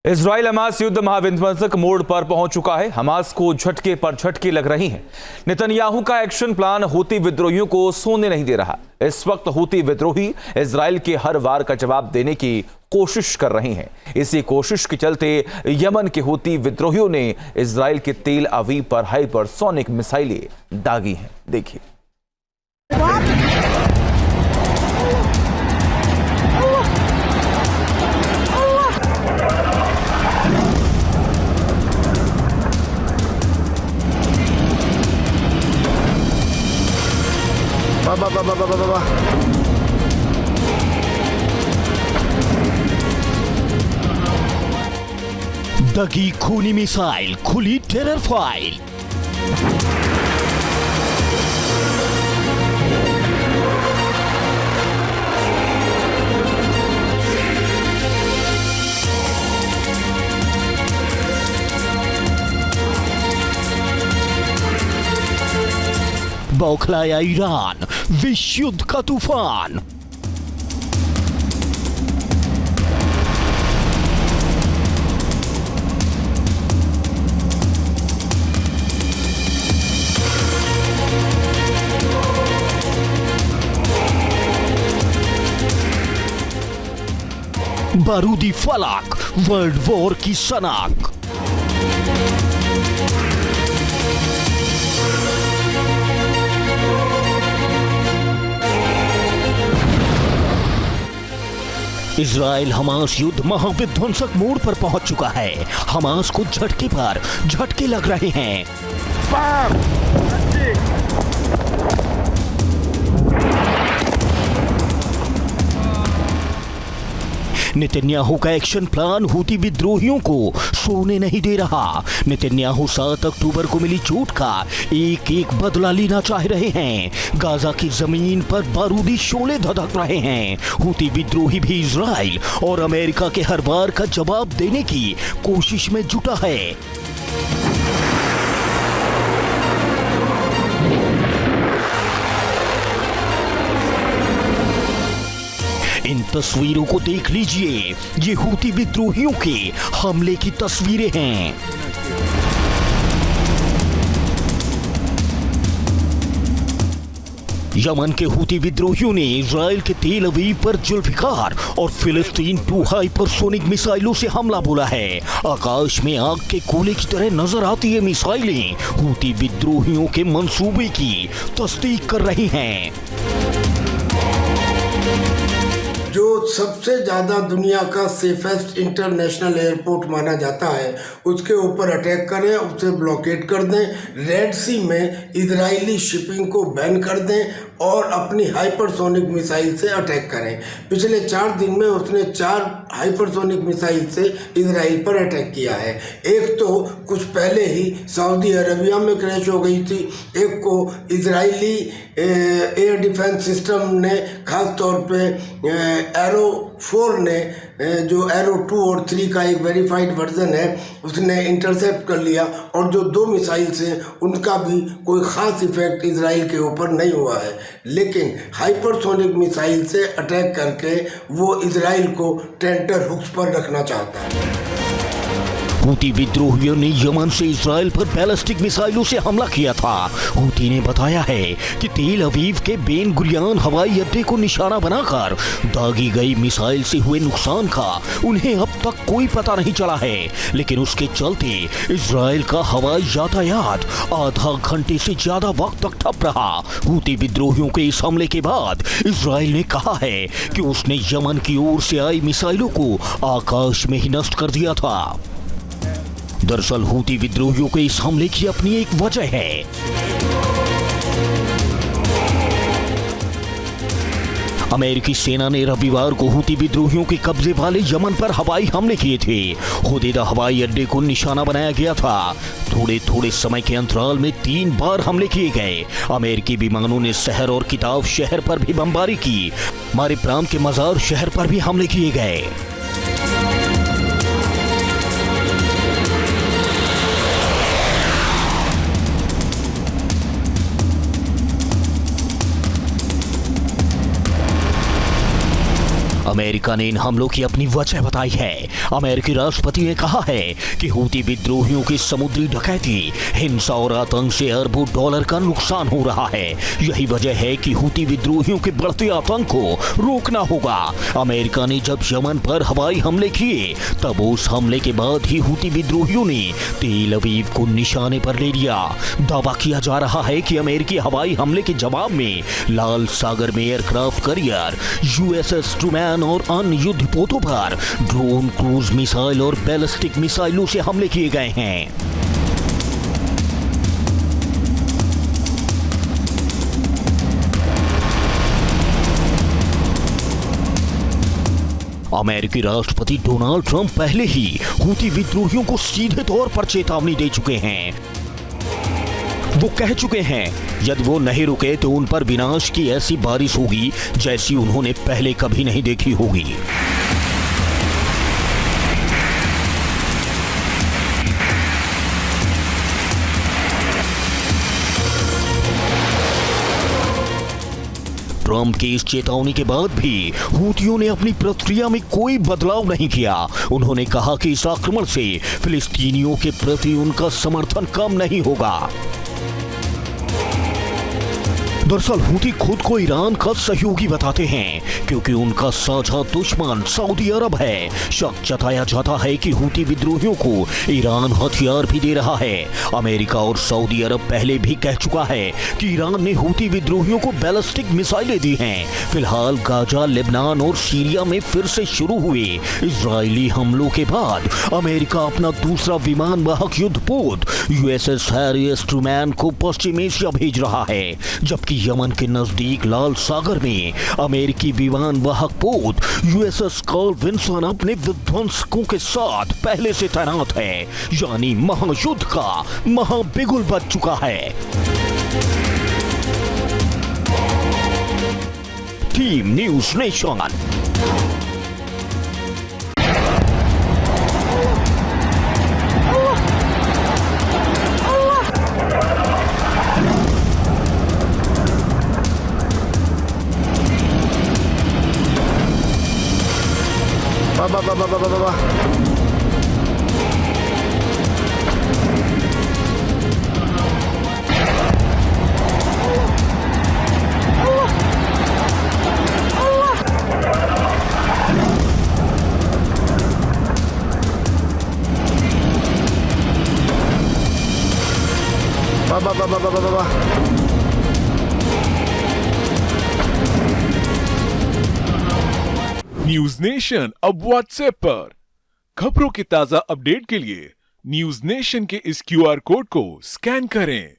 Israel Hamas युद्ध महाविध्वंसक मोड़ पर पहुंच चुका है। हमास को झटके पर झटके लग रही हैं। नेतन्याहू का एक्शन प्लान हूती विद्रोहियों को सोने नहीं दे रहा। इस वक्त हूती विद्रोही इजराइल के हर वार का जवाब देने की कोशिश कर रहे हैं। इसी कोशिश के चलते यमन के हूती विद्रोहियों ने इजराइल के तेल अवीव पर हाइपरसोनिक मिसाइलें दागी हैं। देखिए। दगी खूनी मिसाइल, खुली टेरर फाइल। बौखलाया ईरान, विश्व युद्ध का तूफान। बारूदी फलक, वर्ल्ड वॉर की सनक। इजराइल हमास युद्ध महाविध्वंसक मोड़ पर पहुंच चुका है। हमास को झटके पर झटके लग रहे हैं। नेतन्याहू का एक्शन प्लान हूती विद्रोहियों को सोने नहीं दे रहा। नेतन्याहू 7 अक्टूबर को मिली चोट का एक एक बदला लेना चाह रहे हैं। गाजा की जमीन पर बारूदी शोले धधक रहे हैं। हूती विद्रोही भी इजराइल और अमेरिका के हर वार का जवाब देने की कोशिश में जुटा है। इन तस्वीरों को देख लीजिए। ये हूती विद्रोहियों के हमले की तस्वीरें हैं। यमन के हूती विद्रोहियों ने इजराइल के तेल अवीव पर जुल्फिकार और फिलिस्तीन 2 हाइपरसोनिक मिसाइलों से हमला बोला है। आकाश में आग के गोले की तरह नजर आती है मिसाइलें हूती विद्रोहियों के मंसूबे की तस्दीक कर रही हैं। जो सबसे ज़्यादा दुनिया का सेफेस्ट इंटरनेशनल एयरपोर्ट माना जाता है, उसके ऊपर अटैक करें, उसे ब्लॉकेट कर दें, रेड सी में इजरायली शिपिंग को बैन कर दें और अपनी हाइपरसोनिक मिसाइल से अटैक करें। पिछले 4 दिन में उसने 4 हाइपरसोनिक मिसाइल से इजराइल पर अटैक किया है। एक तो कुछ पहले ही सऊदी अरबिया में क्रैश हो गई थी, एक को इजरायली एयर डिफेंस सिस्टम ने खास तौर पे एरो 4 ने, जो एरो 2 और 3 का एक वेरीफाइड वर्जन है, उसने इंटरसेप्ट कर लिया। और जो 2 मिसाइल्स हैं उनका भी कोई ख़ास इफेक्ट इजराइल के ऊपर नहीं हुआ है। लेकिन हाइपरसोनिक मिसाइल से अटैक करके वो इजराइल को टेंटर हुक्स पर रखना चाहता है। हूती विद्रोहियों ने यमन से इजराइल पर बैलिस्टिक मिसाइलों से हमला किया था। हूती ने बताया है कि तेल अवीव के बेन गुरियान हवाई अड्डे को निशाना बनाकर दागी गई मिसाइल से हुए नुकसान का उन्हें अब तक कोई पता नहीं चला है। लेकिन उसके चलते इजराइल का हवाई यातायात आधा घंटे से ज्यादा वक्त तक ठप रहा। हूती विद्रोहियों के इस हमले के बाद इजराइल ने कहा है कि उसने यमन की ओर से आई मिसाइलों को आकाश में ही नष्ट कर दिया था। दरअसल हूती विद्रोहियों के इस हमले की अपनी एक वजह है। अमेरिकी सेना ने रविवार को हूती विद्रोहियों के कब्जे वाले यमन पर हवाई हमले किए थे। होदेदा हवाई अड्डे को निशाना बनाया गया था। थोड़े थोड़े समय के अंतराल में 3 बार हमले किए गए। अमेरिकी विमानों ने शहर और किताब शहर पर भी बमबारी की। मारे प्रांत के मजार शहर पर भी हमले किए गए। अमेरिका ने इन हमलों की अपनी वजह बताई है। अमेरिकी राष्ट्रपति ने कहा है कि हूती विद्रोहियों की समुद्री डकैती, हिंसा और आतंक से अरबों डॉलर का नुकसान हो रहा है। यही वजह है कि हूती विद्रोहियों के बढ़ते आतंक को रोकना होगा। अमेरिका ने जब यमन पर हवाई हमले किए, तब उस हमले के बाद ही हूती विद्रोहियों ने तेल अवीव को निशाने पर ले लिया। दावा किया जा रहा है कि अमेरिकी हवाई हमले के जवाब में लाल सागर में एयरक्राफ्ट कैरियर USS ट्रूमैन और अन्य युद्धपोतों पर ड्रोन, क्रूज मिसाइल और बैलिस्टिक मिसाइलों से हमले किए गए हैं। अमेरिकी राष्ट्रपति डोनाल्ड ट्रंप पहले ही हूती विद्रोहियों को सीधे तौर पर चेतावनी दे चुके हैं। वो कह चुके हैं यदि वो नहीं रुके तो उन पर विनाश की ऐसी बारिश होगी जैसी उन्होंने पहले कभी नहीं देखी होगी। ट्रंप की इस चेतावनी के बाद भी हूतियों ने अपनी प्रक्रिया में कोई बदलाव नहीं किया। उन्होंने कहा कि इस आक्रमण से फिलिस्तीनियों के प्रति उनका समर्थन कम नहीं होगा। दरअसल हूती खुद को ईरान का सहयोगी बताते हैं क्योंकि उनका साझा दुश्मन सऊदी अरब है। शक जताया जाता है कि हूती विद्रोहियों को ईरान हथियार भी दे रहा है। अमेरिका और सऊदी अरब पहले भी कह चुका है कि ईरान ने हूती विद्रोहियों को बैलिस्टिक मिसाइलें दी हैं। फिलहाल गाजा, लेबनान और सीरिया में फिर से शुरू हुए इजरायली हमलों के बाद अमेरिका अपना दूसरा विमान वाहक युद्धपोत USS हैरी एस ट्रूमैन को पश्चिम एशिया भेज रहा है, जबकि यमन के नजदीक लाल सागर में अमेरिकी विमान वाहक पोत USS कार्ल विन्सन अपने विध्वंसकों के साथ पहले से तैनात है। यानी महायुद्ध का महाबिगुल बज चुका है। Team news nation. बाबा न्यूज नेशन अब व्हाट्सएप पर खबरों की ताजा अपडेट के लिए न्यूज नेशन के इस QR कोड को स्कैन करें।